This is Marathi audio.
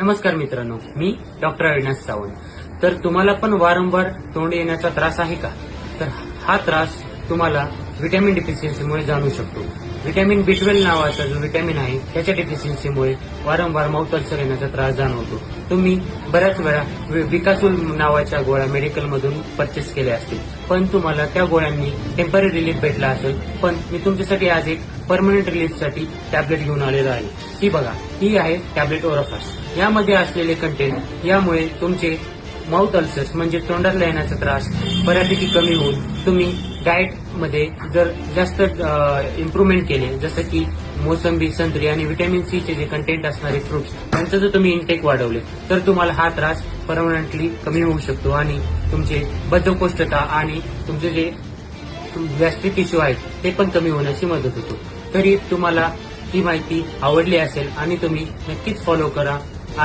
नमस्कार मित्रांनो, मी डॉक्टर अविनाश सावंत. तर तुम्हाला पण वारंवार तोंड येण्याचा त्रास आहे का? तर हा त्रास तुम्हाला व्हिटॅमिन डिफिशियन्सीमुळे जाणू शकतो. व्हिटॅमिन B12 नावाचा जो व्हिटॅमिन आहे त्याच्या डिफिशियन्सीमुळे वारंवार माउथ अल्सर येण्याचा त्रास जाणवतो. तुम्ही बऱ्याच वेळा विकासूल नावाच्या गोळ्या मेडिकलमधून परचेस केल्या असतील, पण तुम्हाला त्या गोळ्यांनी टेम्पररी रिलीफ भेटला असेल. पण मी तुमच्यासाठी आज एक परमनंट रिलीफसाठी टॅबलेट घेऊन आलेलो आहे. ही बघा, ही आहे टॅबलेट ओरोफास. यामध्ये असलेले कंटेंट यामुळे तुमचे माउथ अल्सर्स म्हणजे तोंडातला येण्याचा त्रास बऱ्यापैकी कमी होऊन तुम्ही डाएट मध्ये जर जास्त इम्प्रूव्हमेंट केले, जसं की मोसंबी, संत्री आणि व्हिटॅमिन सी चे जे कंटेंट असणारे फ्रुट्स त्यांचं जर तुम्ही इंटेक वाढवले तर तुम्हाला हा त्रास परमनंटली कमी होऊ शकतो आणि तुमचे बद्धकोष्ठता आणि तुमचे जे गॅस्ट्रिक इश्यू आहेत ते पण कमी होण्याची मदत होतो. तरी तुम्हाला ही माहिती आवडली असेल आणि तुम्ही नक्कीच फॉलो करा.